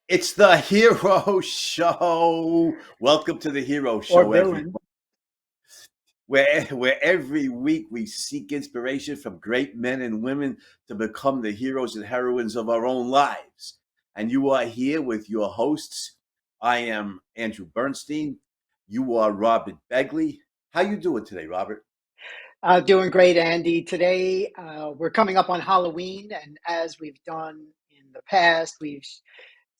It's the Hero Show. Welcome to the Hero Or Show, villain. where every week we seek inspiration from great men and women to become the heroes and heroines of our own lives. And you are here with your hosts. I am Andrew Bernstein. You are Robert Begley. How you doing today, Robert? Doing great, Andy. Today, we're coming up on Halloween, and as we've done in the past, we've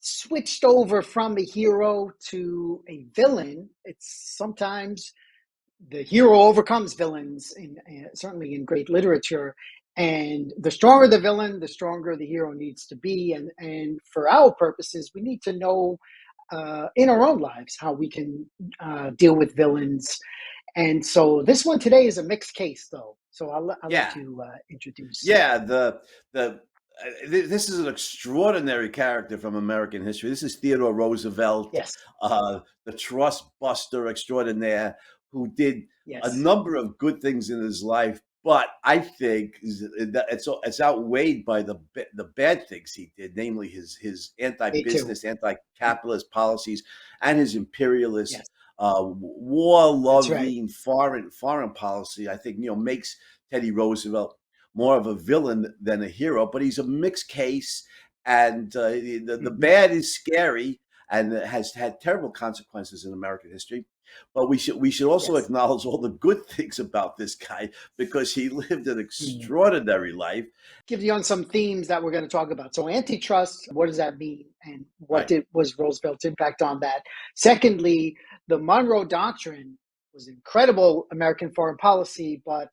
switched over from a hero to a villain. It's sometimes the hero overcomes villains, certainly in great literature. And the stronger the villain, the stronger the hero needs to be. And for our purposes, we need to know in our own lives how we can deal with villains. And so this one today is a mixed case, though. So I'll Yeah, let you introduce. yeah. This is an extraordinary character from American history. This is Theodore Roosevelt, Yes, the trust buster extraordinaire, who did a yes, number of good things in his life. But I think it's outweighed by the bad things he did, namely his me too. anti-business, anti-capitalist policies, and his imperialist, Yes, that's right. war-loving foreign policy. I think makes Teddy Roosevelt more of a villain than a hero, but he's a mixed case, and the Hmm. bad is scary and has had terrible consequences in American history. But we should also Yes. acknowledge all the good things about this guy because he lived an Mhm. extraordinary life. Give you on some themes that we're going to talk about. So antitrust, what does that mean? And Right. was Roosevelt's impact on that? Secondly, the Monroe Doctrine was incredible American foreign policy, but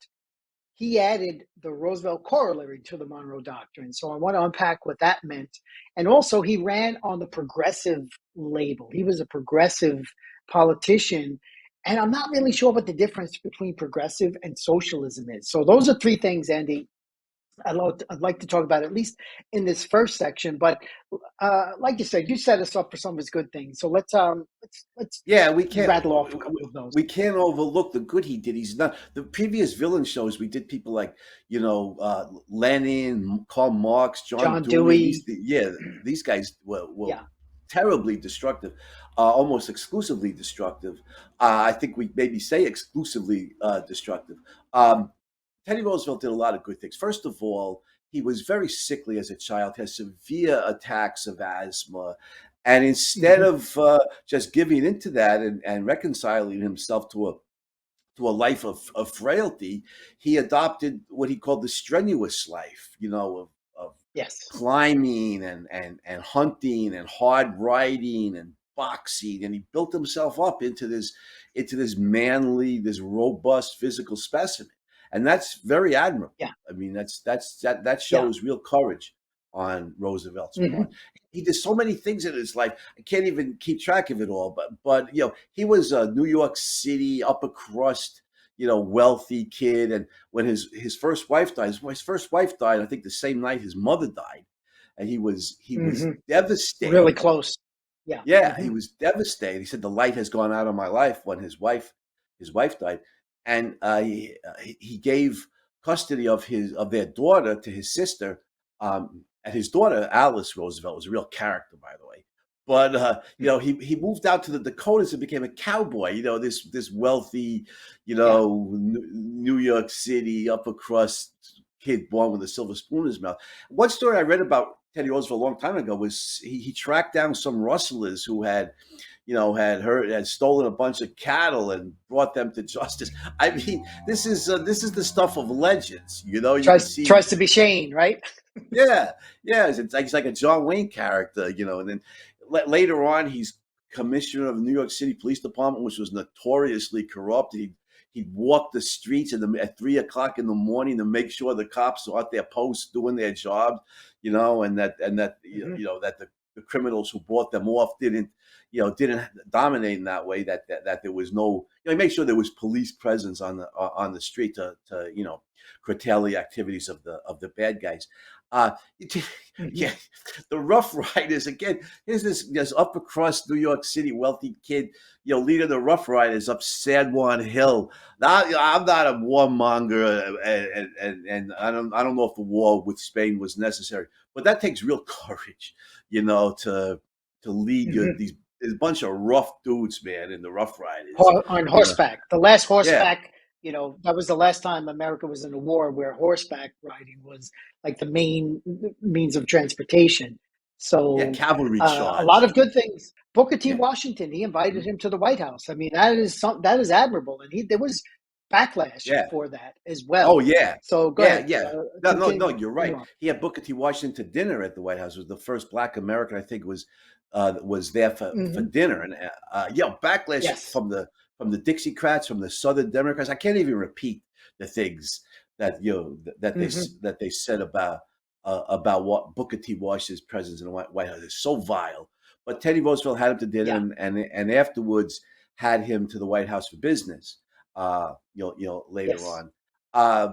he added the Roosevelt Corollary to the Monroe Doctrine. So I want to unpack what that meant. And also, he ran on the progressive label. He was a progressive politician. And I'm not really sure what the difference between progressive and socialism is. So those are three things, Andy, I'd like to talk about at least in this first section. But like you said, you set us up for some of his good things. So let's Yeah, we can't rattle off a couple of those. we can't overlook the good he did. He's not the previous villain shows. We did people like Lenin, Karl Marx, John John Dewey. Dewey, These guys were yeah. terribly destructive, almost exclusively destructive. I think we maybe say exclusively destructive. Um, Teddy Roosevelt did a lot of good things. First of all, he was very sickly as a child, had severe attacks of asthma. And instead Hmm. of just giving into that and reconciling himself to a life of frailty, he adopted what he called the strenuous life, of Yes. climbing and hunting and hard riding and boxing. And he built himself up into this manly, this robust physical specimen. And that's very admirable. Yeah. I mean, that Yeah. shows real courage on Roosevelt's part. Hmm. He did so many things in his life. I can't even keep track of it all. But he was a New York City upper crust, wealthy kid. And when his first wife died, his first wife died, I think the same night his mother died, and he was Hmm. Really devastated. close. Yeah. Yeah, Hmm. he was devastated. He said the light has gone out of my life when his wife died, and he gave custody of their daughter to his sister. And his daughter Alice Roosevelt was a real character, by the way. But he moved out to the Dakotas and became a cowboy. This wealthy, Yeah. New York City upper crust kid born with a silver spoon in his mouth. One story I read about Teddy Roosevelt a long time ago was he tracked down some rustlers who had stolen a bunch of cattle and brought them to justice. I mean, this is the stuff of legends. You can see, Tries to be Shane, right? yeah, yeah. It's like a John Wayne character, and then later on, he's commissioner of the New York City Police Department, which was notoriously corrupt. He'd walk the streets at 3 o'clock in the morning to make sure the cops are at their posts doing their job, and that Hmm. that the criminals who bought them off didn't dominate in that way. That there was no, he made sure there was police presence on the street to curtail the activities of the bad guys. Uh, Hmm. yeah, the Rough Riders again. Here's this upper crust New York City wealthy kid, leading the Rough Riders up San Juan Hill. Now, I'm not a warmonger, and I don't know if the war with Spain was necessary, but that takes real courage, to to lead you Hmm. these there's a bunch of rough dudes, man, in the Rough Riders. On You know, horseback. The last yeah, horseback, that was the last time America was in a war where horseback riding was like the main means of transportation. yeah, So cavalry a lot charge. of good things. Booker T. Yeah. Washington, he invited Mhm. him to the White House. I mean, that is admirable, and there was backlash Yeah. for that as Oh well. yeah, So go yeah, ahead, yeah. No, no, no. You're right. continue on. He had Booker T. Washington to dinner at the White House. It was the first Black American, I think, was there for Hmm. dinner, and backlash Yes. from the Dixiecrats, from the Southern Democrats. I can't even repeat the things that Hmm. that they said about what Booker T. Washington's presence in the White House is so vile. But Teddy Roosevelt had him to dinner, Yeah. and afterwards had him to the White House for business. Later Yes. on.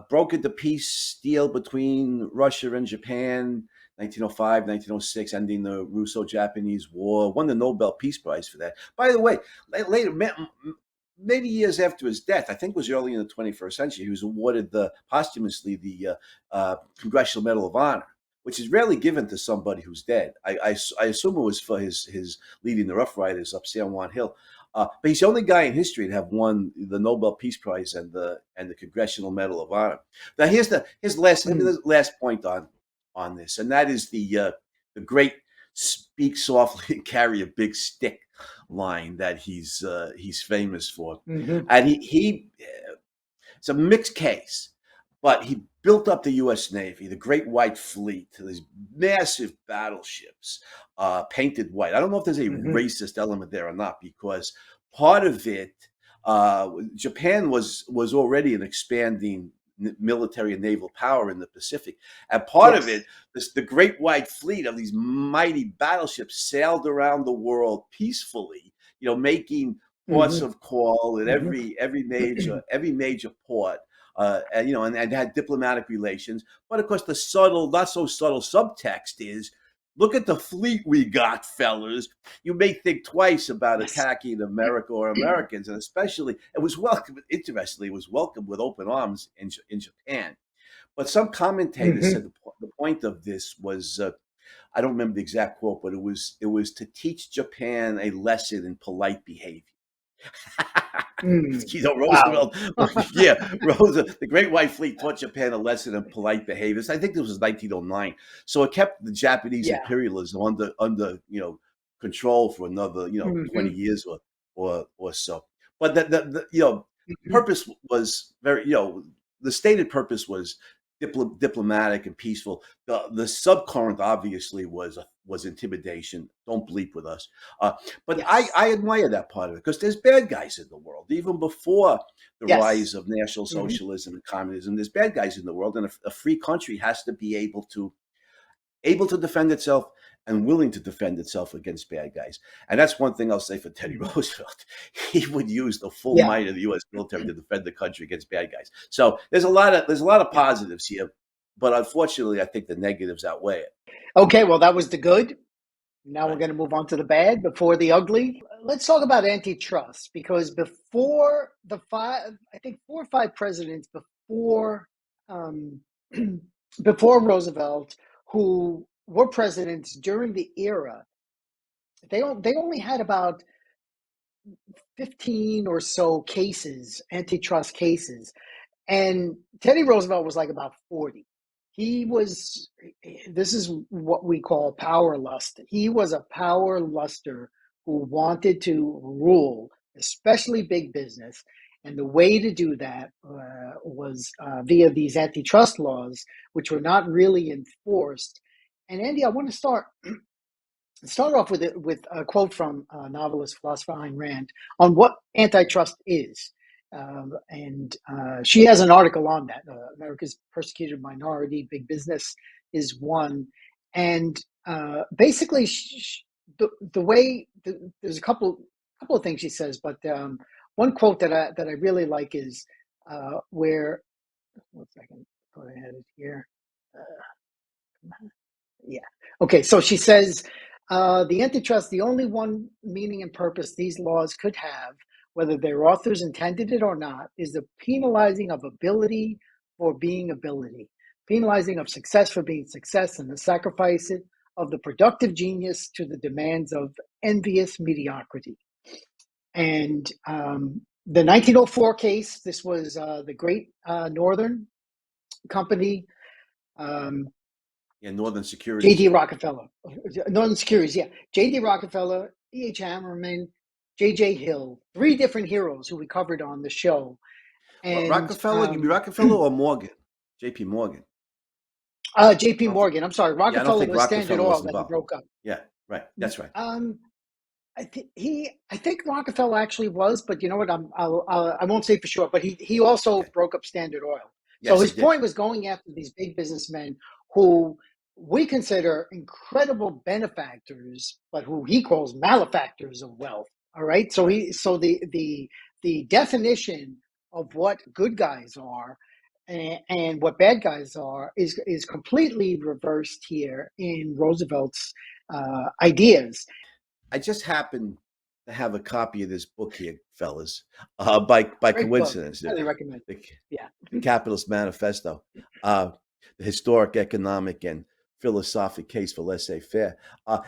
Brokered the peace deal between Russia and Japan, 1905, 1906, ending the Russo-Japanese War. Won the Nobel Peace Prize for that. By the way, later, many years after his death, I think it was early in the 21st century, he was awarded posthumously the Congressional Medal of Honor, which is rarely given to somebody who's dead. I assume it was for his leading the Rough Riders up San Juan Hill. But he's the only guy in history to have won the Nobel Peace Prize and the Congressional Medal of Honor. Now Mm. his last point on this, and that is the great "speak softly and carry a big stick" line that he's famous for, Hmm. and he it's a mixed case, but he built up the U.S. Navy, the Great White Fleet, these massive battleships, painted white. I don't know if there's a Hmm. racist element there or not, because part of it, Japan was already an expanding military and naval power in the Pacific, and part of it, Yes. the Great White Fleet of these mighty battleships sailed around the world peacefully, making ports Hmm. of call at Hmm. every major port, and had diplomatic relations. But of course, the not so subtle subtext is, look at the fleet we got, fellas. You may think twice about Yes. attacking America or Americans, and especially it was welcome. Interestingly, it was welcomed with open arms in Japan. But some commentators said Hmm. the point of this was. I don't remember the exact quote, but it was to teach Japan a lesson in polite behavior. Mm. Wow. Roosevelt, yeah, Roosevelt, the Great White Fleet taught Japan a lesson in polite behavior. I think this was 1909, so it kept the Japanese Yeah. imperialism under control for another 20 Hmm. years or so. But the Hmm. purpose was very the stated purpose was diplomatic and peaceful. The subcurrent obviously was intimidation. Don't bleep with us. But Yes. I admire that part of it, because there's bad guys in the world. Even before the rise Yes. of National Hmm. Socialism and communism, there's bad guys in the world, and a free country has to be able to defend itself and willing to defend itself against bad guys. And that's one thing I'll say for Teddy Hmm. Roosevelt. He would use the full Yeah. might of the U.S. military to defend the country against bad guys. So there's a lot of Yeah. positives here, but unfortunately, I think the negatives outweigh it. Okay. Well, that was the good. Now we're Right. going to move on to the bad before the ugly. Let's talk about antitrust, because before the I think 4 or 5 presidents um, before Roosevelt, who were presidents during the era, they only had about 15 or so cases, antitrust cases. And Teddy Roosevelt was like about 40. He was, this is what we call power lust. He was a power luster who wanted to rule, especially big business. And the way to do that was via these antitrust laws, which were not really enforced. And Andy, I want to start off with a quote from novelist philosopher Ayn Rand on what antitrust is. And she has an article on that. America's persecuted minority, big business is one. And basically, the way there's a couple of things she says, but one quote that I really like is where. One second, go ahead here. Yeah. Okay. So she says the antitrust, the only one meaning and purpose these laws could have, whether their authors intended it or not, is the penalizing of ability for being ability, penalizing of success for being success, and the sacrifice of the productive genius to the demands of envious mediocrity. And the 1904 case, this was the Great Northern Company, Northern Securities. J.D. Rockefeller, Northern Securities, yeah. J.D. Rockefeller, E.H. Hammerman, J.J. Hill, three different heroes who we covered on the show. And Rockefeller, you mean Rockefeller or Morgan? J.P. Morgan. J.P. Morgan. I'm sorry, Yeah, I don't Rockefeller think was Standard Rockefeller was Oil that he involved. broke up. Yeah, right. That's right. I think Rockefeller actually was, but you know what? I won't say for sure. But he also broke up Standard Oil. So Yes, his he did. point was going after these big businessmen who we consider incredible benefactors, but who he calls malefactors of wealth. All right. So the definition of what good guys are and what bad guys are is completely reversed here in Roosevelt's ideas. I just happen to have a copy of this book here, fellas, by Great book. coincidence. Highly recommend. The, Yeah. the Capitalist Manifesto, the historic, economic, and philosophic case for laissez-faire,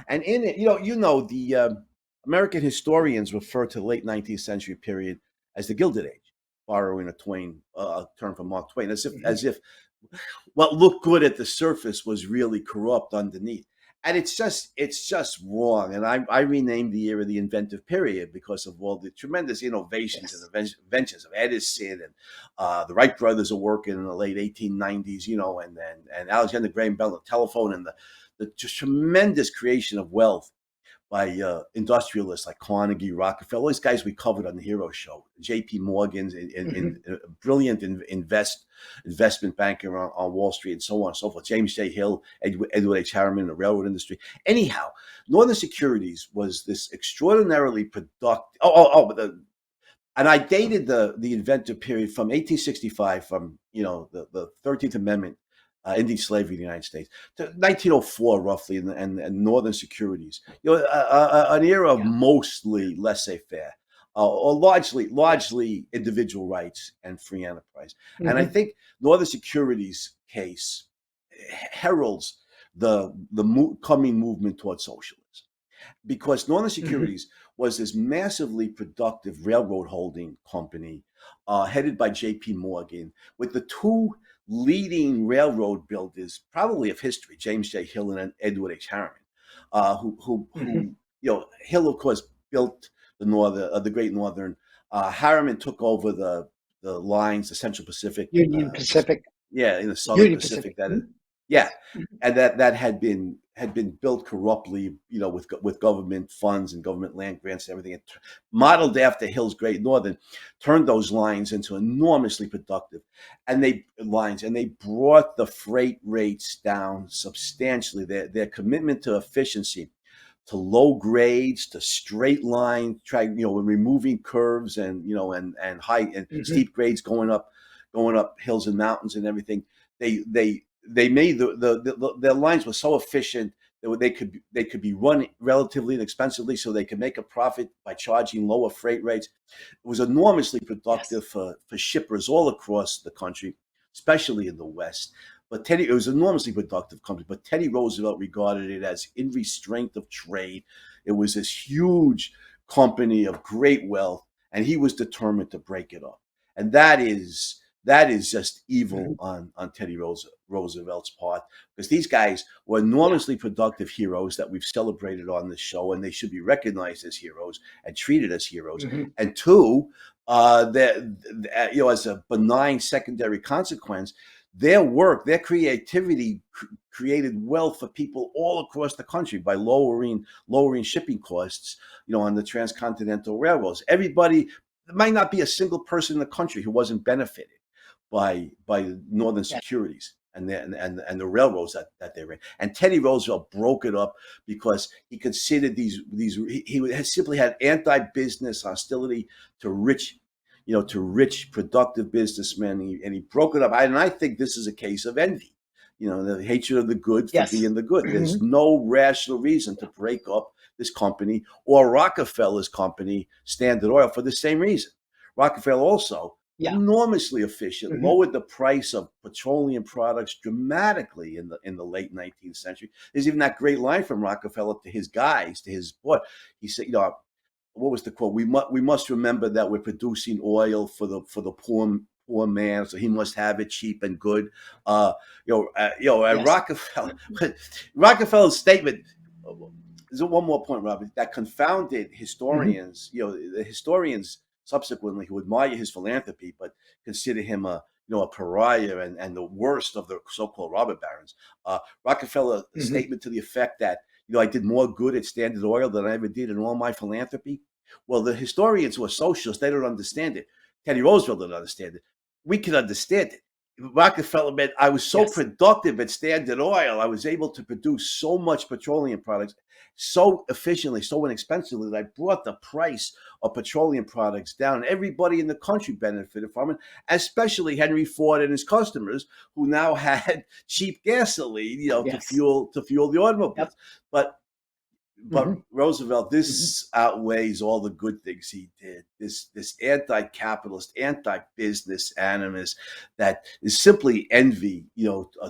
and in it, the American historians refer to the late 19th century period as the Gilded Age, borrowing a term from Mark Twain, as if what looked good at the surface was really corrupt underneath. And it's just wrong. And I renamed the era the inventive period because of all the tremendous innovations Yes. and inventions of Edison, and the Wright brothers are working in the late 1890s, and Alexander Graham Bell, the telephone, and the just tremendous creation of wealth by industrialists like Carnegie, Rockefeller, all these guys we covered on the Hero Show, J.P. Morgan's, brilliant investment banker on Wall Street, and so on and so forth, James J. Hill, Edward H. Harriman in the railroad industry. Anyhow, Northern Securities was this extraordinarily productive. And I dated the inventive period from 1865, from the 13th Amendment, ending slavery in the United States, to 1904, roughly, and Northern Securities. An era of mostly laissez-faire, or largely individual rights and free enterprise. And I think Northern Securities case heralds the coming movement towards socialism, because Northern Securities was this massively productive railroad holding company, headed by J.P. Morgan, with the two leading railroad builders, probably of history, James J. Hill and Edward H. Harriman, who Hill, of course, built the Great Northern. Harriman took over the lines, the Central Pacific, Union Pacific. in the Southern Union Pacific. Pacific. Yeah, and that had been built corruptly, with government funds and government land grants and everything. It modeled after Hill's Great Northern, turned those lines into enormously productive, and they brought the freight rates down substantially. Their commitment to efficiency, to low grades, to straight line track, removing curves and high and steep grades going up hills and mountains and everything. They made their lines were so efficient that they could be run relatively inexpensively, so they could make a profit by charging lower freight rates. It was enormously productive for shippers all across the country, especially in the West. But it was an enormously productive company. But Teddy Roosevelt regarded it as in restraint of trade. It was this huge company of great wealth, and he was determined to break it up. And that is just evil on Teddy Roosevelt's part, because these guys were enormously productive heroes that we've celebrated on this show, and they should be recognized as heroes and treated as heroes. And two, as a benign secondary consequence, their work, their creativity created wealth for people all across the country by lowering shipping costs, on the transcontinental railroads. Everybody, there might not be a single person in the country who wasn't benefited by Northern Securities and the railroads that they ran. And Teddy Roosevelt broke it up because he considered he simply had anti-business hostility to rich productive businessmen, and he broke it up. And I think this is a case of envy, the hatred of the good for being the good. There's no rational reason to break up this company or Rockefeller's company, Standard Oil, for the same reason. Rockefeller also Yeah. enormously efficient, Hmm. lowered the price of petroleum products dramatically in the late 19th century. There's even that great line from Rockefeller to his guys, to his board. He said, what was the quote? We must remember that we're producing oil for the poor man, so he must have it cheap and good. And Yes. Rockefeller's statement. There's one more point, Robert, that confounded Hmm. historians. The historians subsequently who admire his philanthropy, but consider him a pariah and the worst of the so-called robber barons. Rockefeller's Hmm. statement to the effect that I did more good at Standard Oil than I ever did in all my philanthropy. Well, the historians who are socialists, they don't understand it. Teddy Roosevelt didn't understand it. We can understand it. Rockefeller meant I was so Yes. productive at Standard Oil, I was able to produce so much petroleum products so efficiently, so inexpensively that I brought the price of petroleum products down. Everybody in the country benefited from it, especially Henry Ford and his customers, who now had cheap gasoline, to Yes. fuel the Yep. automobiles. But Hmm. Roosevelt, Hmm. this outweighs all the good things he did. This anti-capitalist, anti-business animus that is simply envy,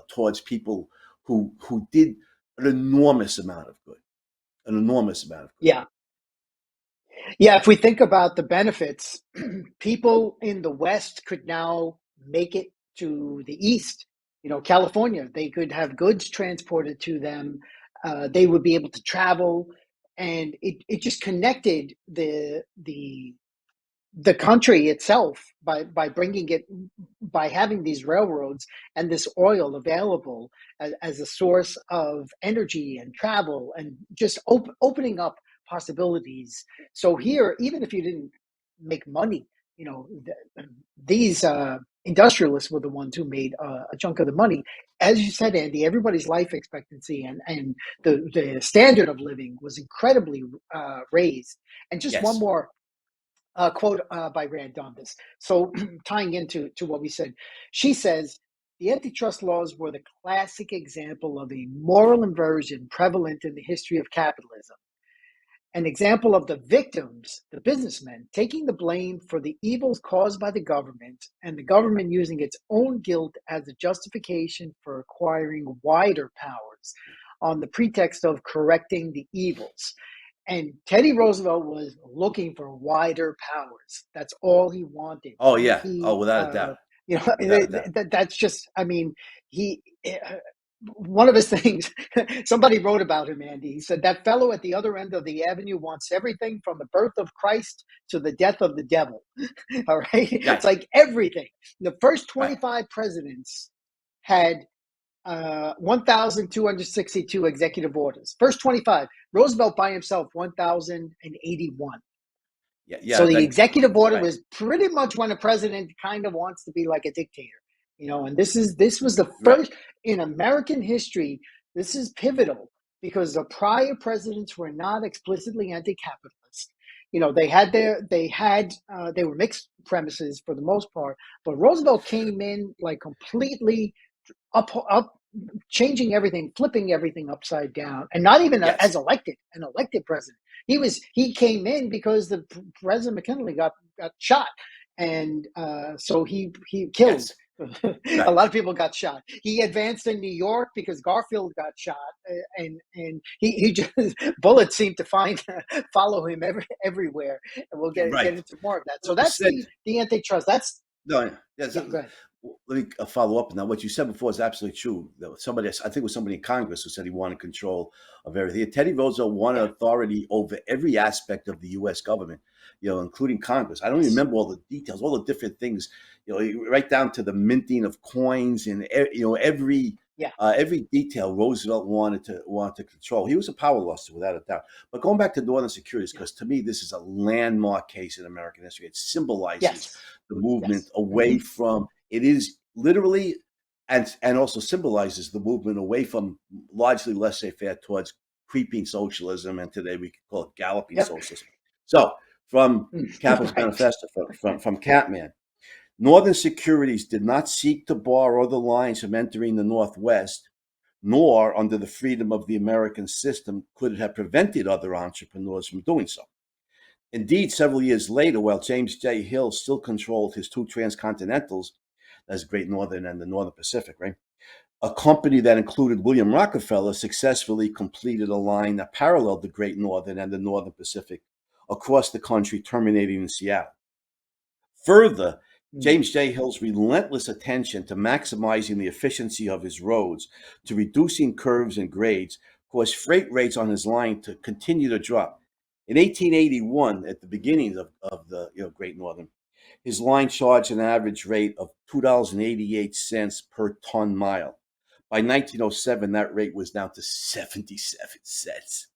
towards people who did an enormous amount of good, an enormous amount of good. Yeah. Yeah, if we think about the benefits, people in the West could now make it to the East. California, they could have goods transported to them. They would be able to travel, and it just connected the country itself by bringing it, by having these railroads and this oil available as a source of energy and travel, and just opening up possibilities. So here, even if you didn't make money, these industrialists were the ones who made a chunk of the money. As you said, Andy, everybody's life expectancy and the standard of living was incredibly raised. And just one Yes. more quote by Rand on this. So tying into what we said, she says the antitrust laws were the classic example of a moral inversion prevalent in the history of capitalism. An example of the victims, the businessmen, taking the blame for the evils caused by the government, and the government using its own guilt as a justification for acquiring wider powers on the pretext of correcting the evils. And Teddy Roosevelt was looking for wider powers. That's all he wanted. Oh yeah. Oh, He, without a doubt. you know, Without a doubt. that's just. I mean, he. One of his things, somebody wrote about him, Andy. He said that fellow at the other end of the avenue wants everything from the birth of Christ to the death of the devil. All right, it's Right. like everything. The first Right. 25 presidents had 1,262 executive orders. First 25. Roosevelt by himself, 1,081. Yeah. So Yeah. the executive order Right. was pretty much when a president kind of wants to be like a dictator, and this was the Right. first in American history. This is pivotal because the prior presidents were not explicitly anti-capitalist. They were mixed premises for the most part, but Roosevelt came in like completely up, changing everything, flipping everything upside down, and not even Yes. as an elected president. He came in because the President McKinley got shot, and so he killed. Yes. A Right. lot of people got shot. He advanced in New York because Garfield got shot, and he just bullets seem to follow him everywhere, and we'll get Right. into more of that. So Well that's said. the antitrust. That's No, yes. Yeah. Go ahead. Let me follow up on that. What you said before is absolutely true. There was somebody, I think it was somebody in Congress who said he wanted control of everything. Teddy Roosevelt wanted Yeah. authority over every aspect of the U.S. government, including Congress. I don't even Yes. remember all the details, all the different things, right down to the minting of coins and Yeah. every detail Roosevelt wanted to control. He was a power lustre without a doubt. But going back to Northern Securities, Yeah. because to me this is a landmark case in American history. It symbolizes Yes. the movement Yes. away Hmm. from it is literally and also symbolizes the movement away from largely laissez-faire towards creeping socialism, and today we could call it galloping Yep. socialism. So from Capitalist Right. Manifesto, from Catman, Northern Securities did not seek to bar other lines from entering the Northwest, nor under the freedom of the American system could it have prevented other entrepreneurs from doing so. Indeed, several years later, while James J. Hill still controlled his two transcontinentals, that's Great Northern and the Northern Pacific, right? A company that included William Rockefeller successfully completed a line that paralleled the Great Northern and the Northern Pacific across the country, terminating in Seattle. Further, Mm. James J. Hill's relentless attention to maximizing the efficiency of his roads, to reducing curves and grades, caused freight rates on his line to continue to drop. In 1881, at the beginning of the Great Northern, his line charged an average rate of $2.88 per ton mile. By 1907, that rate was down to 77 cents.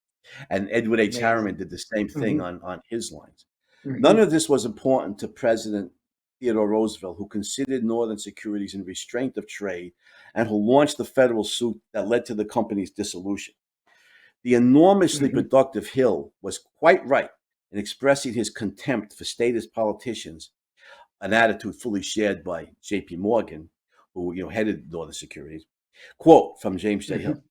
And Edward H. Harriman Amazing. did the same thing Hmm. on his lines. None Hmm. of this was important to President Theodore Roosevelt, who considered Northern Securities in restraint of trade and who launched the federal suit that led to the company's dissolution. The enormously Hmm. productive Hill was quite right in expressing his contempt for statist politicians, an attitude fully shared by J.P. Morgan, who headed Northern Securities. Quote from James J. Hmm. Hill: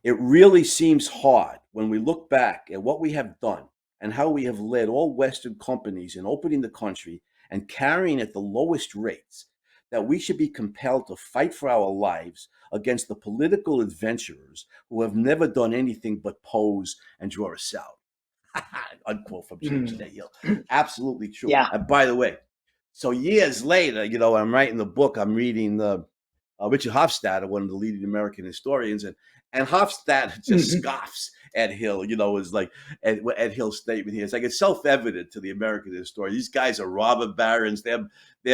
"It really seems hard when we look back at what we have done and how we have led all Western companies in opening the country and carrying at the lowest rates, that we should be compelled to fight for our lives against the political adventurers who have never done anything but pose and draw us out." Unquote from James Mm. J. Hill. Absolutely true. Yeah. And by the way, so years later, I'm writing the book. I'm reading Richard Hofstadter, one of the leading American historians, and Hofstadter just Hmm. scoffs at Hill. Is like at Hill's statement here. It's like it's self-evident to the American historian. These guys are robber barons. They're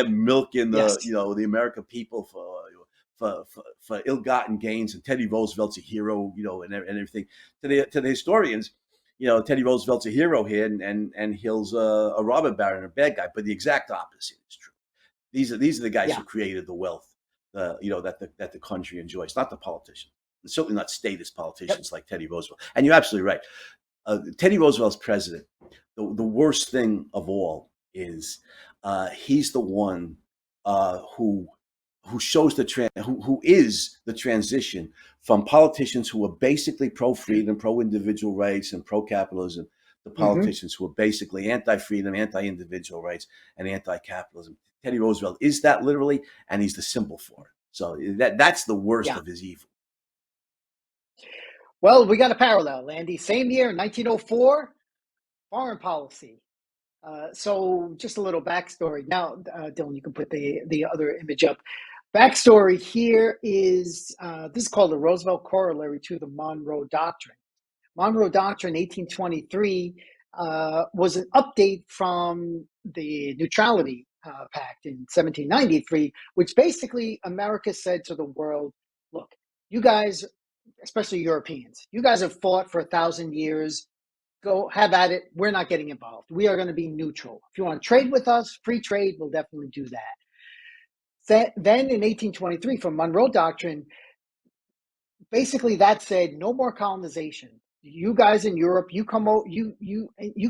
milking the Yes. the American people for ill-gotten gains. And Teddy Roosevelt's a hero. And everything to the historians. Teddy Roosevelt's a hero here, and Hill's a robber baron, a bad guy. But the exact opposite is true. These are the guys Yeah. who created the wealth, that the country enjoys, not the politicians. And certainly not statist Yep. politicians like Teddy Roosevelt. And you're absolutely right. Teddy Roosevelt's president. The worst thing of all is he's the one who shows who is the transition from politicians who are basically pro freedom, pro individual rights, and pro capitalism to Hmm. politicians who are basically anti freedom, anti individual rights, and anti capitalism. Teddy Roosevelt is that literally, and he's the symbol for it. So that's the worst Yeah. of his evil. Well, we got a parallel, Andy. Same year, 1904, foreign policy. So just a little backstory. Now, Dylan, you can put the other image up. Backstory here is this is called the Roosevelt Corollary to the Monroe Doctrine. Monroe Doctrine, 1823, was an update from the Neutrality Pact in 1793, which basically America said to the world, look, you guys, especially Europeans, you guys have fought for 1,000 years. Go have at it. We're not getting involved. We are going to be neutral. If you want to trade with us, free trade, we'll definitely do that. Then in 1823, from Monroe Doctrine, basically that said no more colonization. You guys in Europe, you come out, you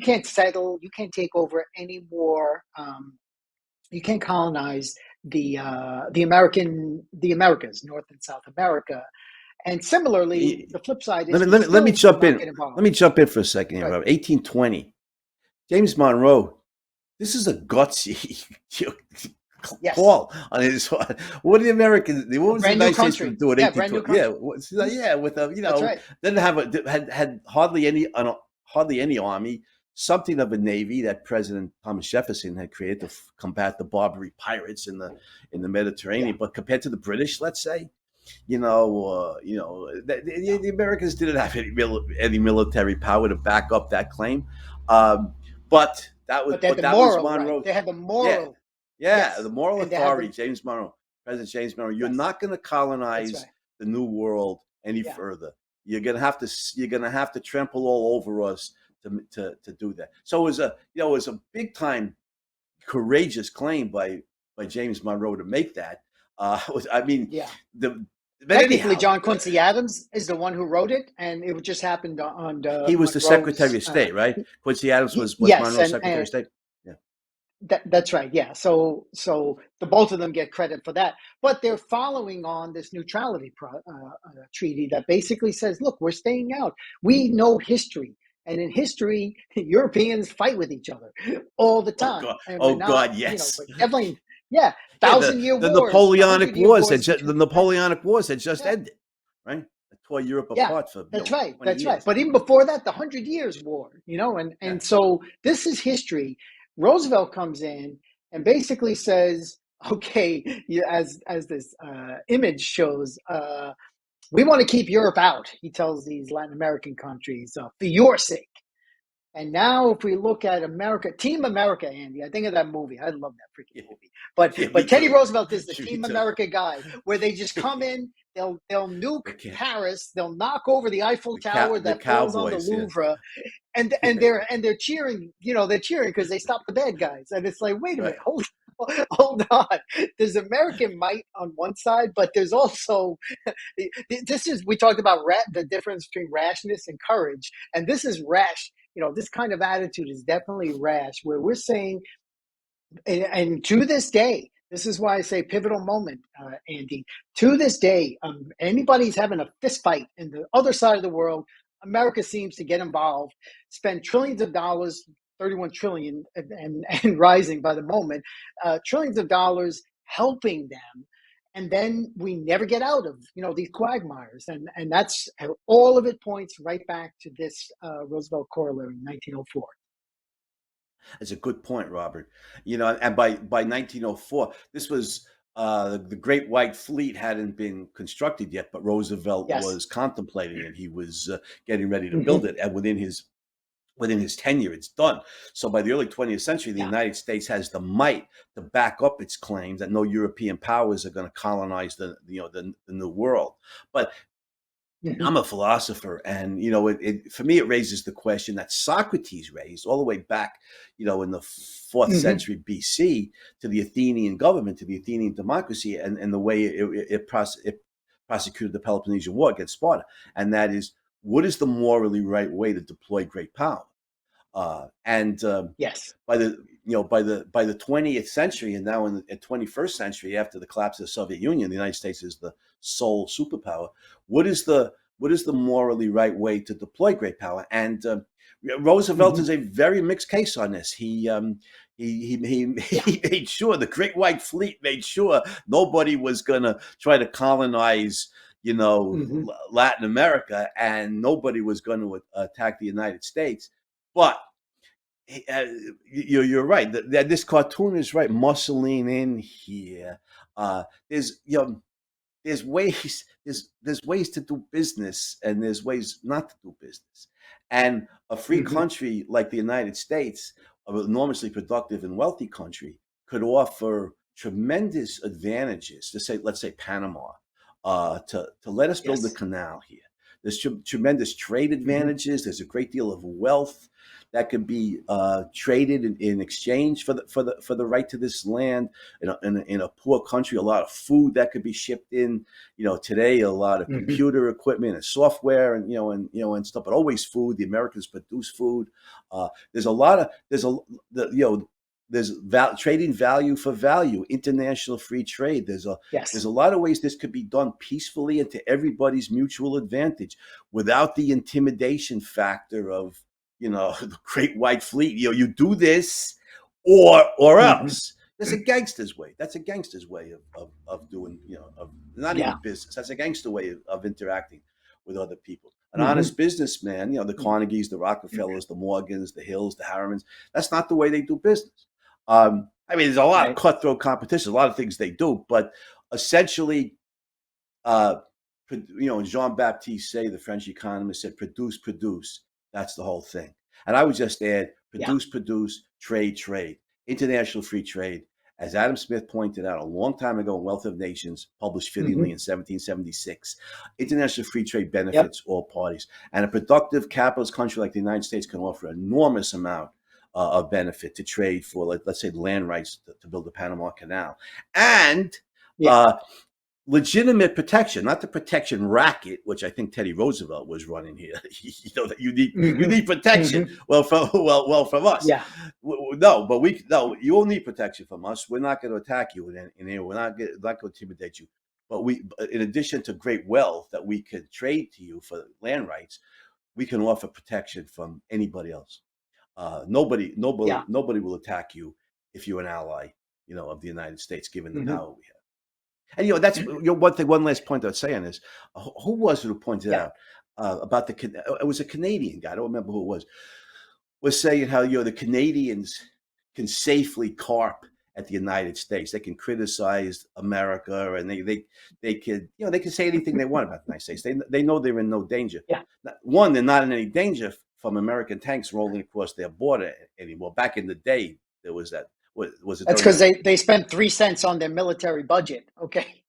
can't settle, you can't take over any more. You can't colonize the Americas, North and South America. And similarly, the flip side is we Let me still will jump not in. get Let involved. me jump in for a second here, Right. Robert. 1820. James Monroe. This is a gutsy Yes. call on his. What the Americans? What A was the brand new United States going to country. do in Yeah, brand new 1820? Yeah, country. yeah, with a That's right. didn't have had hardly any army. Something of a navy that President Thomas Jefferson had created to combat the Barbary pirates in the Yeah. Mediterranean. But compared to the British, let's say, No. the Americans didn't have any military power to back up that claim. Um, but But they had the that was moral right. Monroe. They had the Yeah, moral. yeah, the Yes. moral And they had authority, the James Monroe, President James Monroe. You're yes. not going to That's colonize right. the New World any Yeah. further. You're gonna have to trample all over us to do that. So it was a big time courageous claim by James Monroe to make that. I mean, Yeah. the but Technically, anyhow, John Quincy Adams is the one who wrote it, and it just happened on he was the Secretary Monroe's. of State, right? Quincy Adams was Yes, Monroe's Secretary of State. Yeah. that's right. Yeah. So the both of them get credit for that, but they're following on this neutrality treaty that basically says, look, we're staying out. We know history. And in history, Europeans fight with each other all the Oh time, God! and we're Oh not, God! we're Yes. definitely, yeah, Yeah, Thousand Year the Wars, Napoleonic 100 Year Wars had Wars just between the the French. Napoleonic Wars had just Yeah, ended, right? It tore Europe yeah, apart for that's right. 20 That's right. years. But even before that, the Hundred Years' War, and Yeah, so this is history. Roosevelt comes in and basically says, "Okay, as this image shows, we want to keep Europe out." He tells these Latin American countries, "For your sake." And now, if we look at America, Team America, Andy, I think of that movie. I love that freaking yeah, movie. But yeah. Me but Teddy too. Roosevelt is the Me Team too. America guy, where they just come in, they'll nuke Okay. Paris, they'll knock over the Eiffel Tower The that falls on the Cowboys. Yeah. Louvre, and they're cheering, they're cheering because they stopped the bad guys. And it's like, wait a Right. minute, hold on. There's American might on one side, but there's also this is we talked about the difference between rashness and courage, and this is rash. This kind of attitude is definitely rash, where we're saying, and to this day, this is why I say pivotal moment, Andy. To this day, anybody's having a fist fight in the other side of the world, America seems to get involved, spend trillions of dollars, 31 trillion, and rising by the moment, trillions of dollars helping them. And then we never get out of these quagmires, and that's all of it points right back to this Roosevelt Corollary in 1904. That's a good point, Robert. And by 1904, this was the Great White Fleet hadn't been constructed yet, but Roosevelt Yes. was contemplating it. He was getting ready to build Mm-hmm. it, and within his tenure, it's done. So by the early 20th century, the Yeah. United States has the might to back up its claims that no European powers are going to colonize the new world. But Mm-hmm. I'm a philosopher, and for me, it raises the question that Socrates raised all the way back, in the fourth Mm-hmm. century BC, to the Athenian government, to the Athenian democracy, and the way it prosecuted the Peloponnesian War against Sparta, and that is, what is the morally right way to deploy great power? And Yes. by the 20th century, and now in the 21st century, after the collapse of the Soviet Union, the United States is the sole superpower. What is the morally right way to deploy great power? And Roosevelt Mm-hmm. is a very mixed case on this. He Yeah. he made sure the Great White Fleet made sure nobody was going to try to colonize Mm-hmm. Latin America, and nobody was going to attack the United States. But uh, you're right. This cartoon is right. Muscling in here. There's there's ways to do business, and there's ways not to do business. And a free Mm-hmm. country like the United States, an enormously productive and wealthy country, could offer tremendous advantages. Let's say Panama, to let us build the Yes. canal here. There's tremendous trade Mm-hmm. advantages. There's a great deal of wealth that can be traded in exchange for the right to this land. In a poor country, a lot of food that could be shipped in. Today, a lot of Mm-hmm. computer equipment and software, and stuff, but always food. The Americans produce food. There's a lot of there's trading value for value, international free trade. There's Yes. a lot of ways this could be done peacefully and to everybody's mutual advantage, without the intimidation factor of the Great White Fleet. You do this, or Mm-hmm. else. That's a gangster's way. That's a gangster's way of doing, of not Yeah. even business. That's a gangster way of interacting with other people. An Mm-hmm. honest businessman, the Carnegies, the Rockefellers, the Morgans, the Hills, the Harrimans, that's not the way they do business. I mean, there's a lot of Right. cutthroat competition, a lot of things they do, but essentially, uh, Jean Baptiste Say, the French economist, said, "Produce, produce." That's the whole thing. And I would just add, Yeah. produce, produce, trade, trade, international free trade. As Adam Smith pointed out a long time ago in Wealth of Nations, published fittingly Mm-hmm. in 1776, international free trade Yep. benefits all parties. And a productive capitalist country like the United States can offer an enormous amount of benefit to trade for, let's say, land rights to build the Panama Canal. And Yeah. uh, legitimate protection, not the protection racket, which I think Teddy Roosevelt was running here. That you Mm-hmm. need protection. Mm-hmm. From us. Yeah. No, but you will need protection from us. We're not going to attack you, and we're not going to intimidate you. But in addition to great wealth that we could trade to you for land rights, we can offer protection from anybody else. Nobody, nobody, Yeah. nobody will attack you if you're an ally, of the United States, given the Hmm. power we have. And that's one thing. One last point I'd say on this: who was it who pointed Yeah. out about the? It was a Canadian guy. I don't remember who it was saying how the Canadians can safely carp at the United States. They can criticize America, and they could they can say anything they want about the United States. They know they're in no danger. Yeah. One, they're not in any danger from American tanks rolling across their border anymore. Back in the day, there was that. Was it That's during because the? they spent 3 cents on their military budget. Okay.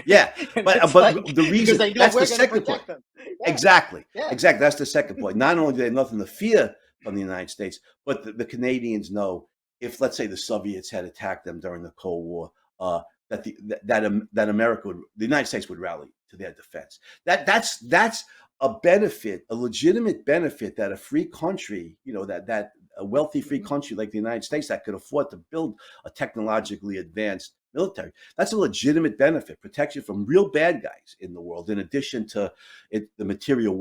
Yeah, And but it's but like, the because reason they know that's the we're going to second point. protect them. Yeah. Exactly. Yeah. Exactly. That's the second point. Not only do they have nothing to fear from the United States, but the Canadians know if, let's say, the Soviets had attacked them during the Cold War, uh, that America the United States would rally to their defense. That's a benefit, a legitimate benefit that a free country, that a wealthy free Mhm. country like the United States that could afford to build a technologically advanced military. That's a legitimate benefit, protection from real bad guys in the world, in addition to the material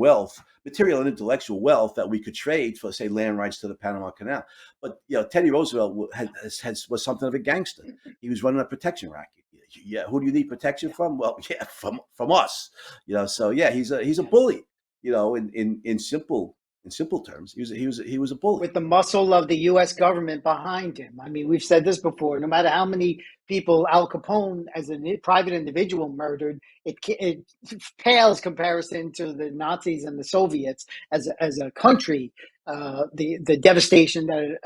and intellectual wealth that we could trade for, say, land rights to the Panama Canal. But Teddy Roosevelt was something of a gangster. He was running a protection racket. Yeah, who do you need protection Yeah. from? Well, yeah, from us. So yeah, he's a Yes. bully. In simple terms, he was a bully. With the muscle of the U.S. government behind him. I mean, we've said this before. No matter how many people Al Capone, as a private individual, murdered, it pales comparison to the Nazis and the Soviets as a country. The devastation that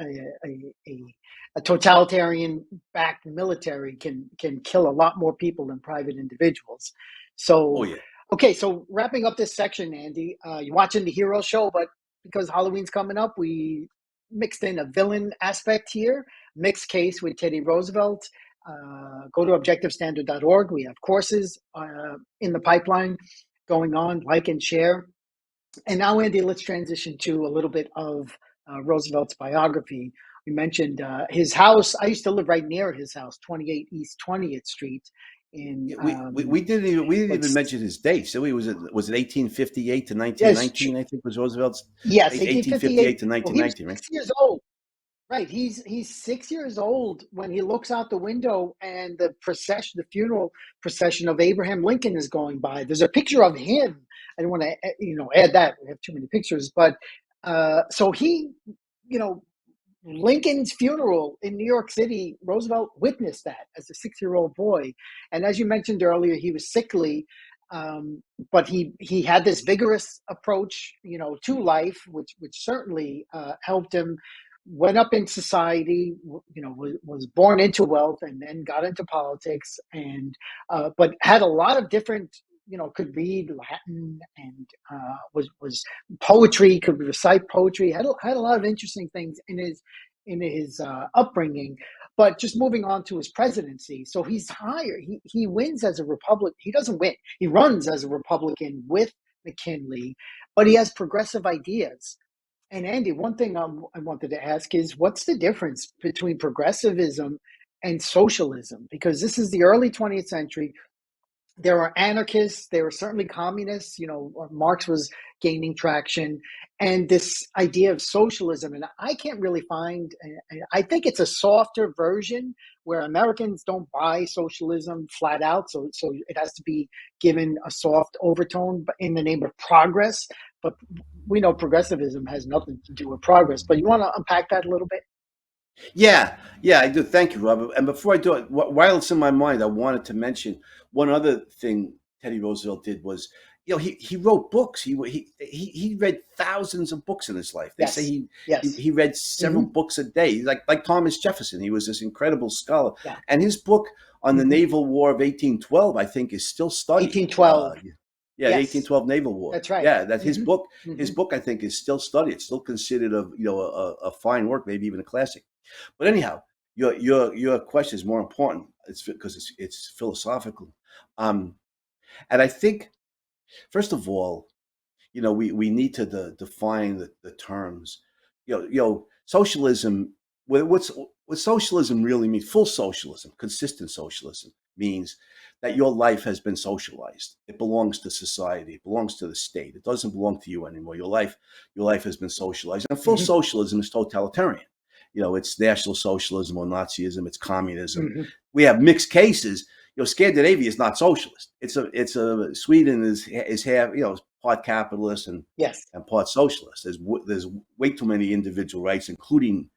a totalitarian backed military can kill a lot more people than private individuals. Oh So, yeah. okay, so wrapping up this section, Andy, you're watching the Hero Show, but because Halloween's coming up, we mixed in a villain aspect here, mixed case with Teddy Roosevelt. Go to objectivestandard.org. We have courses in the pipeline going on, like and share. And now, Andy, let's transition to a little bit of Roosevelt's biography. We mentioned his house. I used to live right near his house, 28 East 20th Street in Yeah, we didn't even what's mention his date. So was it 1858 to yes, 1919? I think was Roosevelt's yes, 1858 1858. to Well, he was 1919, right? 6 years old. Right. He's 6 years old when he looks out the window and the funeral procession of Abraham Lincoln is going by. There's a picture of him. I don't want to, add that. We have too many pictures, but so he, you know, Lincoln's funeral in New York City, Roosevelt witnessed that as a 6-year-old boy. And as you mentioned earlier, he was sickly, but he had this vigorous approach, to life, which certainly helped him. Went up in society, was born into wealth, and then got into politics, and but had a lot of different, could read Latin and was poetry, could recite poetry, had a lot of interesting things in his upbringing. But just moving on to his presidency, so he's higher. He wins as a Republican. He doesn't win. He runs as a Republican with McKinley, but he has progressive ideas. And Andy, one thing I wanted to ask is, what's the difference between progressivism and socialism? Because this is the early 20th century. There are anarchists, there were certainly communists, Marx was gaining traction, and this idea of socialism. And I can't really find, I think it's a softer version where Americans don't buy socialism flat out. So it has to be given a soft overtone in the name of progress. But we know progressivism has nothing to do with progress. But you want to unpack that a little bit? Yeah, yeah, I do. Thank you, Robert. And before I do it, while it's in my mind, I wanted to mention one other thing Teddy Roosevelt did was, he wrote books. He read thousands of books in his life. They say Yes. Yes. he read several Hmm. books a day, like Thomas Jefferson. He was this incredible scholar, Yeah. and his book on the Hmm. Naval War of 1812, I think, is still studied. 1812. Yeah, the Yes. 1812 Naval War. That's right. Yeah, that his Hmm. book. His Hmm. book, I think, is still studied. It's still considered a fine work, maybe even a classic. But anyhow, your question is more important. It's because it's philosophical, and I think first of all, we need to define the terms. Socialism. What socialism really means? Full socialism, consistent socialism. means that your life has been socialized. It belongs to society. It belongs to the state. It doesn't belong to you anymore. Your life has been socialized. And full Hmm. socialism is totalitarian. It's National Socialism or Nazism. It's communism. Hmm. We have mixed cases. Scandinavia is not socialist. It's a Sweden is half, part capitalist Yes. and part socialist. There's way too many individual rights, including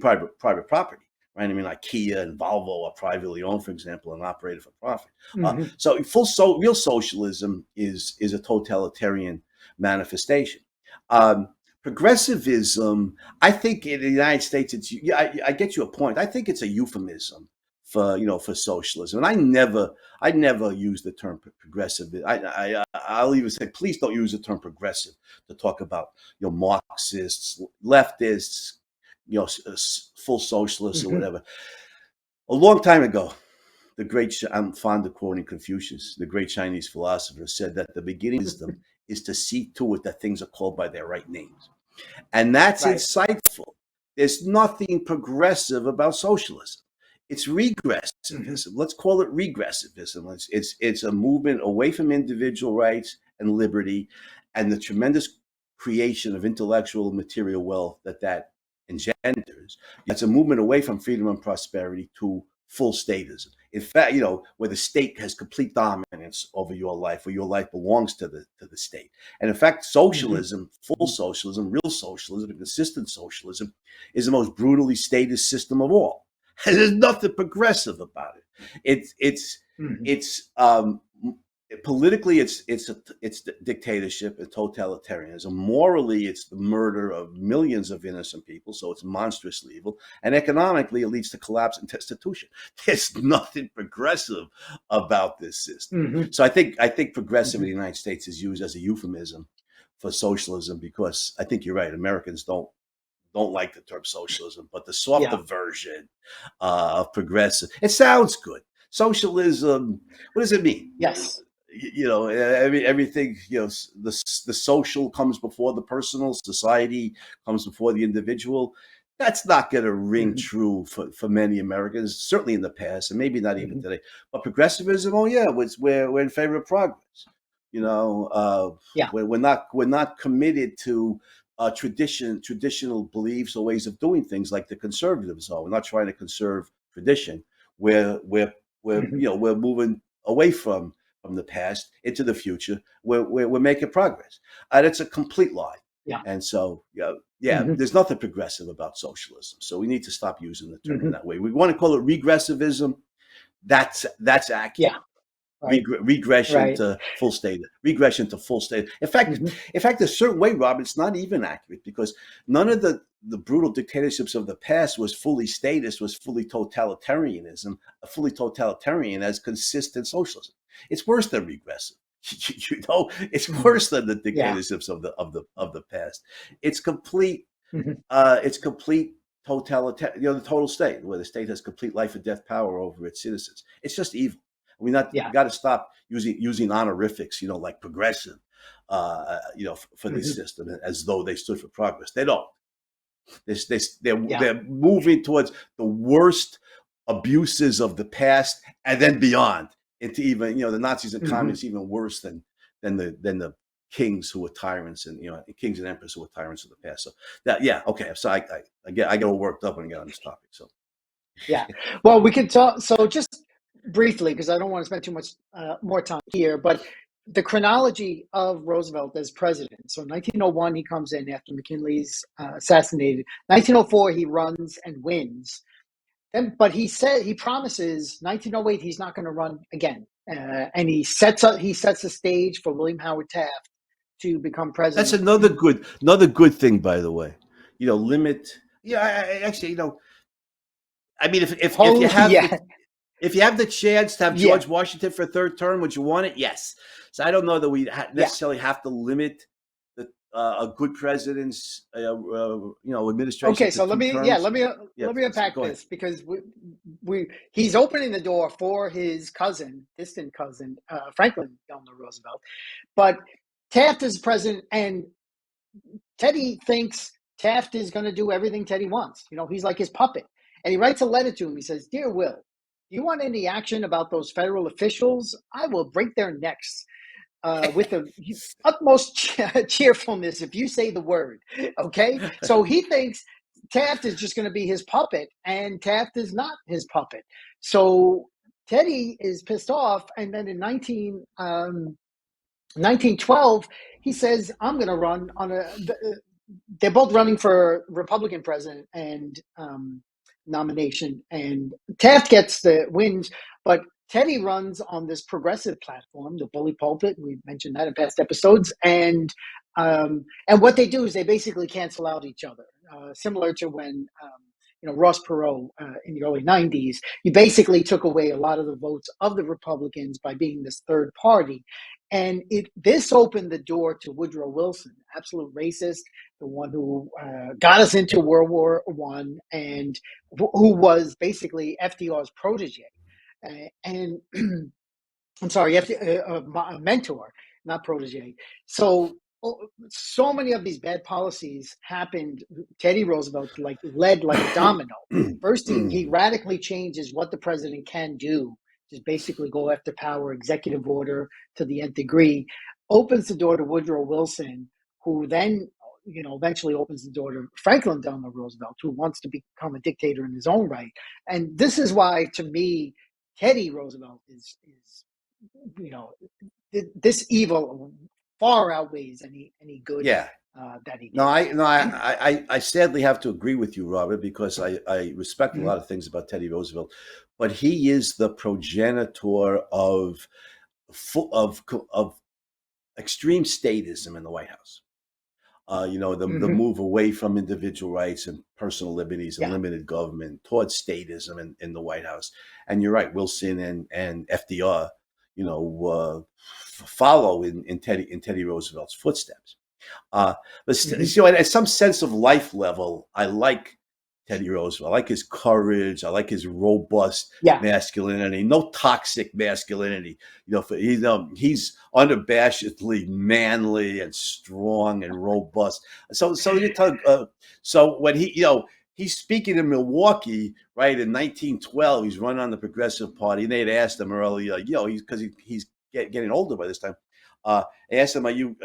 private property. Right? I mean, IKEA and Volvo are privately owned, for example, and operated for profit. Hmm. So real socialism is a totalitarian manifestation. Progressivism, I think in the United States, I get you a point. I think it's a euphemism for socialism, and I never use the term progressive. I'll even say, please don't use the term progressive to talk about Marxists, leftists, full socialists or Hmm. whatever. A long time ago, I'm fond of quoting Confucius, the great Chinese philosopher, said that the beginning of wisdom is to see to it that things are called by their right names. And that's Right. insightful. There's nothing progressive about socialism. It's Hmm. regressivism. Let's call it regressivism. It's a movement away from individual rights and liberty and the tremendous creation of intellectual and material wealth that engenders. It's a movement away from freedom and prosperity to full statism. In fact, where the state has complete dominance over your life, where your life belongs to the state. And in fact, Hmm. socialism, full socialism, real socialism, consistent socialism, is the most brutally statist system of all. And there's nothing progressive about it. Hmm. It's politically, it's dictatorship and totalitarianism. Morally, it's the murder of millions of innocent people, so it's monstrously evil. And economically, it leads to collapse and destitution. There's nothing progressive about this system. Hmm. So I think progressive in Hmm. the United States is used as a euphemism for socialism because I think you're right. Americans don't like the term socialism, but the softer Yeah. version of progressive, it sounds good. Socialism, what does it mean? Yes. Everything, the social comes before the personal, society comes before the individual. That's not going to ring Hmm. true for many Americans, certainly in the past, and maybe not even Hmm. today. But progressivism, oh yeah, we're in favor of progress. Yeah. We're not committed to traditional beliefs or ways of doing things like the conservatives are. We're not trying to conserve tradition. We're Hmm. we're moving away from the past into the future. We're making progress, and it's a complete lie. Yeah. And so, yeah, Hmm. there's nothing progressive about socialism. So we need to stop using the term in Hmm. that way. We want to call it regressivism. That's accurate. Yeah. Right. Regression Right. to full state. Regression to full state. In fact, Hmm. a certain way, Rob, it's not even accurate because none of the brutal dictatorships of the past was fully statist, was fully totalitarianism, fully totalitarian as consistent socialism. It's worse than regressive. It's Hmm. worse than the Yeah. dictatorships of the past. It's complete. Hmm. It's complete totalitarian. The total state, where the state has complete life and death power over its citizens. It's just evil. We Yeah. got to stop using honorifics, like progressive, for this Hmm. system as though they stood for progress. They don't. They're Yeah. they're moving towards the worst abuses of the past and then beyond into even the Nazis and Hmm. communists even worse than the kings who were tyrants and kings and emperors who were tyrants of the past. So that yeah okay. So I get all worked up when I get on this topic. So Yeah. Well, we can talk. So just briefly, because I don't want to spend too much more time here, but the chronology of Roosevelt as president. So 1901, he comes in after McKinley's assassinated. 1904, he runs and wins. But he promises 1908 he's not going to run again, and he sets the stage for William Howard Taft to become that's president. another good thing, by the way. Limit. Yeah, actually, I mean, if you Oh have the yeah, if you have the chance to have yeah, George Washington for a third term, would you want it? Yes. So I don't know that we yeah. necessarily have to limit a good president's administration Okay, to so let two me yeah terms. let me Yeah, let me unpack go ahead. this because he's opening the door for his distant cousin, Franklin Delano Roosevelt. But Taft is president, and Teddy thinks Taft is going to do everything Teddy wants. He's like his puppet. And he writes a letter to him. He says, "Dear Will, you want any action about those federal officials? I will break their necks with the utmost cheerfulness if you say the word. Okay, so he thinks Taft is just going to be his puppet, and Taft is not his puppet. So Teddy is pissed off, and then in 1912, he says, "I'm going to run on a." They're both running for Republican president and nomination, and Taft gets the wins, but Teddy runs on this progressive platform, the bully pulpit. We mentioned that in past episodes, and what they do is they basically cancel out each other, similar to when Ross Perot in the early '90s. He basically took away a lot of the votes of the Republicans by being this third party, and this opened the door to Woodrow Wilson, absolute racist, the one who got us into World War One, and who was basically FDR's protege. And I'm sorry, a mentor, not protege. So many of these bad policies happened. Teddy Roosevelt led like a domino. First, he radically changes what the president can do, just basically go after power, executive order to the nth degree, opens the door to Woodrow Wilson, who then eventually opens the door to Franklin Delano Roosevelt, who wants to become a dictator in his own right. And this is why, to me, Teddy Roosevelt is this evil far outweighs any good Yeah. that he did. No, I sadly have to agree with you, Robert, because I respect a lot of things about Teddy Roosevelt, but he is the progenitor of extreme statism in the White House. The move away from individual rights and personal liberties and limited government towards statism in the White House. And you're right, Wilson and FDR, follow in Teddy Roosevelt's footsteps. But at some sense of life level, I like Teddy Roosevelt. I like his courage. I like his robust masculinity. No toxic masculinity. He's unabashedly manly and strong and robust. So when he's speaking in Milwaukee, right, in 1912, he's running on the Progressive Party, and they'd asked him earlier, he's getting older by this time. I asked him, are you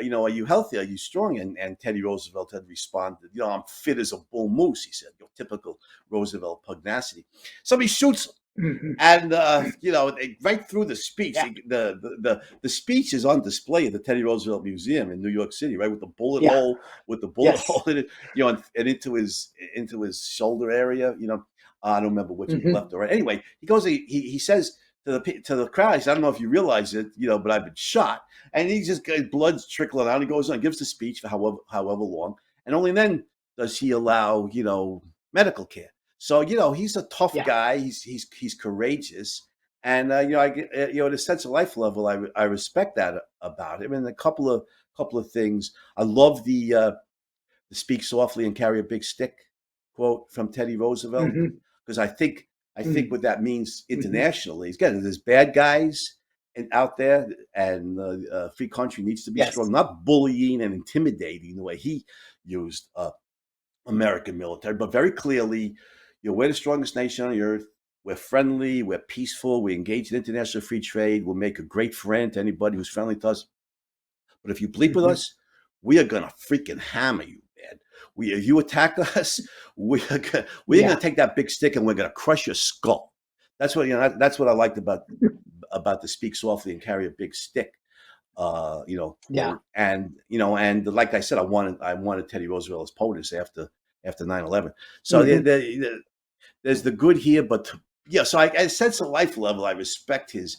healthy? Are you strong? And Teddy Roosevelt had responded, I'm fit as a bull moose, he said, typical Roosevelt pugnacity. Somebody shoots him. And right through the speech, the speech is on display at the Teddy Roosevelt Museum in New York City, right, with the bullet hole, in it, and into his shoulder area. I don't remember which left or right. Anyway, he goes, he says to the crowd, he said, I don't know if you realize it, but I've been shot. And he just blood's trickling out. He goes on, gives the speech for however long, and only then does he allow medical care. So he's a tough guy. He's courageous, and at a sense of life level, I respect that about him. And a couple of things. I love the "Speak softly and carry a big stick" quote from Teddy Roosevelt, because I think what that means internationally is, again, there's bad guys out there, and free country needs to be strong, not bullying and intimidating the way he used American military, but very clearly, we're the strongest nation on the earth. We're friendly, we're peaceful, we engage in international free trade, we'll make a great friend to anybody who's friendly to us. But if you bleep with us, we are gonna freaking hammer you, man. If you attack us, we're gonna take that big stick and we're gonna crush your skull. That's what that's what I liked about the "Speak softly and carry a big stick." Quote. And like I said, I wanted Teddy Roosevelt as POTUS after 9/11. So there's the good here, but so at a sense of life level, I respect his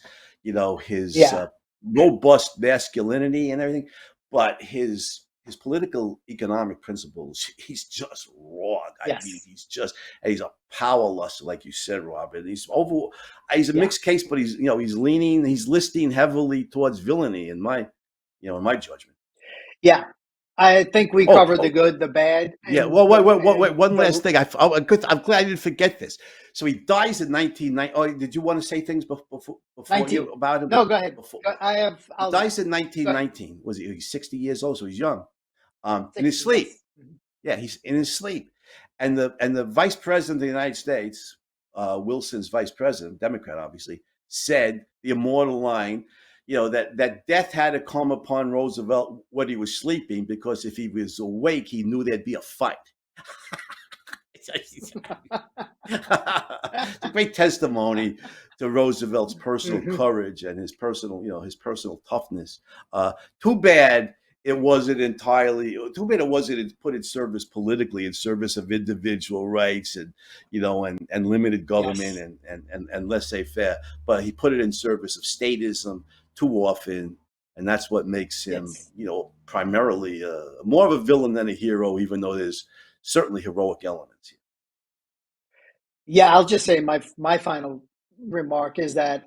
robust masculinity and everything, but his political economic principles, he's just wrong. I mean, he's a power luster, like you said, Robert. He's a mixed case, but he's listing heavily towards villainy in my judgment. Yeah, I think we covered the good, the bad. Yeah. Well, wait. One last thing. I'm glad I didn't forget this. So he dies in 1990. Oh, did you want to say things before you about him? No, go ahead. He dies in 1919. Was he? He's 60 years old, so he's young. In his sleep. Yeah, he's in his sleep. And the vice president of the United States, Wilson's vice president, Democrat, obviously, said the immortal line, that death had to come upon Roosevelt when he was sleeping, because if he was awake, he knew there'd be a fight. It's a great testimony to Roosevelt's personal courage and his personal toughness. Too bad it wasn't put in service politically, in service of individual rights and limited government Yes. and laissez-faire. But he put it in service of statism too often, and that's what makes him, Yes. primarily more of a villain than a hero, even though there's certainly heroic elements here. Yeah, I'll just say my final remark is that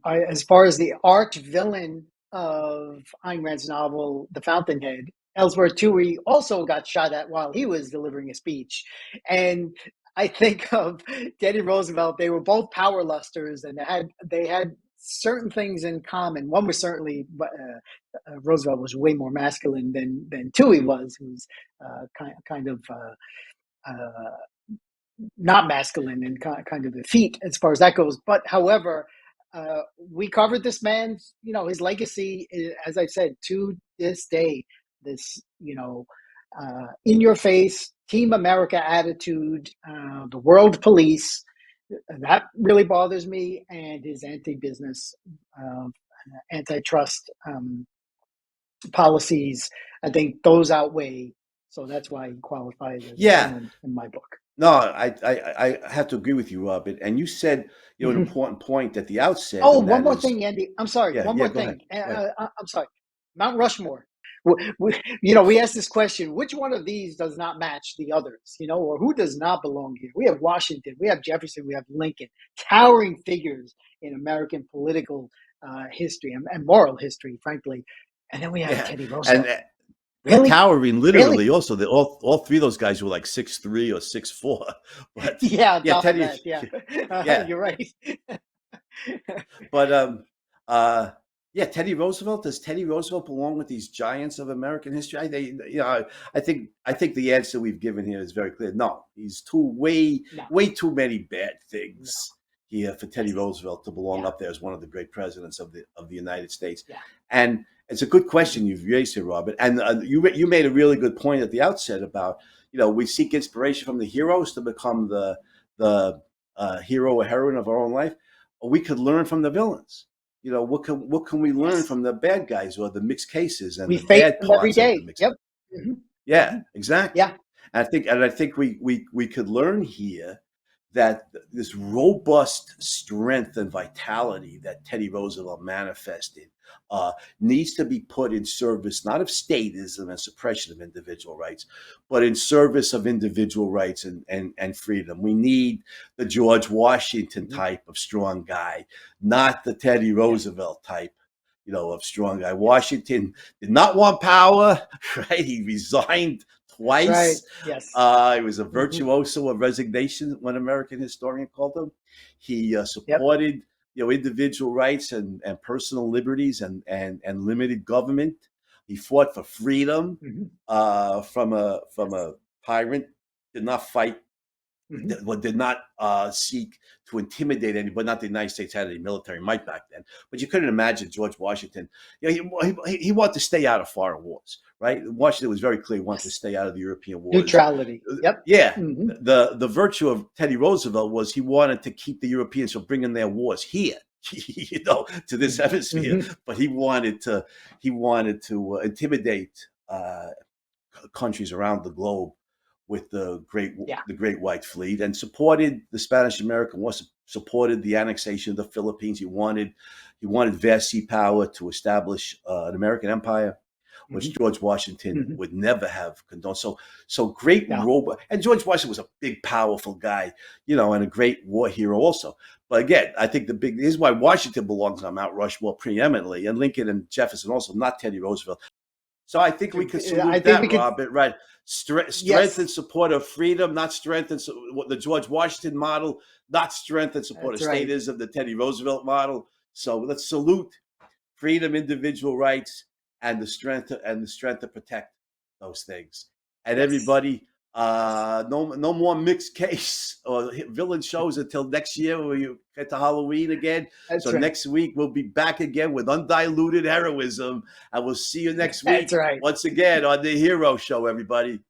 as far as the arch villain of Ayn Rand's novel, The Fountainhead, Ellsworth Toohey also got shot at while he was delivering a speech, and I think of Teddy Roosevelt. They were both power lusters, and they had certain things in common. One was certainly Roosevelt was way more masculine than Toohey was, who was kind of. Not masculine and kind of effete as far as that goes. But however, we covered this man's, his legacy, as I said, to this day, this, in your face, Team America attitude, the world police, that really bothers me, and his anti-business, antitrust policies. I think those outweigh. So that's why he qualifies as a Yeah. villain in my book. No, I have to agree with you, Robert. And you said, an Mhm. important point at the outset, Oh, and one that more is, thing, Andy. I'm sorry. yeah, One yeah, more go ahead. thing. Go ahead. I'm sorry. Mount Rushmore. We asked this question: which one of these does not match the others? Or who does not belong here? We have Washington, we have Jefferson, we have Lincoln, towering figures in American political history and moral history, frankly. And then we have Yeah, Teddy and Roosevelt. Really, towering, really? literally. Also, all three of those guys were like 6'3" or 6'4". But Yeah. On yeah, top of Teddy, that, yeah, yeah. you're right. But uh, yeah, Teddy Roosevelt. Does Teddy Roosevelt belong with these giants of American history? I think the answer we've given here is very clear. No, he's No, way too many bad no. things here for Teddy Yes. Roosevelt to belong Yeah. up there as one of the great presidents of the United States. Yeah. And it's a good Mhm. question you've raised here, Robert. And you made a really good point at the outset about we seek inspiration from the heroes to become the hero or heroine of our own life. We could learn from the villains. What can we learn Yes. from the bad guys or the mixed cases and We the face bad them every parts of the day. mixed? Yep. Hmm. Yeah, Hmm. exactly. Yeah. And I think we could learn here that this robust strength and vitality that Teddy Roosevelt manifested uh, needs to be put in service not of statism and suppression of individual rights, but in service of individual rights and freedom. We need the George Washington Hmm. type of strong guy, not the Teddy Yes. Roosevelt type of strong guy. Yes. Washington did not want power, right? He resigned That's right. twice. Yes. He was a Hmm. virtuoso of resignation, one American historian called him. He Yep. supported individual rights and personal liberties and limited government. He fought for freedom Hmm. from a Yes. tyrant. Did not fight, Hmm. did not seek to intimidate anybody. Not the United States had any military might back then, but you couldn't imagine George Washington. He wanted to stay out of foreign wars, right? Washington was very clear he wanted to Yes. stay out of the European wars. Neutrality. Yep. Yeah, Hmm. the virtue of Teddy Roosevelt was he wanted to keep the Europeans from bringing their wars here, to this Hmm. hemisphere, Hmm. but he wanted to intimidate countries around the globe with Yeah. the Great White Fleet, and supported the Spanish American War, supported the annexation of the Philippines. He wanted vast sea power to establish an American empire, which Hmm. George Washington Hmm. would never have condoned. So great No. robot, and George Washington was a big, powerful guy, and a great war hero also. But again, I think this is why Washington belongs on Mount Rushmore preeminently, and Lincoln and Jefferson also, not Teddy Roosevelt. So I think we could I salute think that, we could. Robert. Right? Strength and Yes. support of freedom, not strength and the George Washington model, not strength and support of That's right. statism, the Teddy Roosevelt model. So let's salute freedom, individual rights, and the strength to protect those things. And Yes. everybody, No more mixed case or villain shows until next year when you get to Halloween again. That's So right. next week we'll be back again with undiluted heroism, and we'll see you next That's week right. once again on the Hero Show, everybody.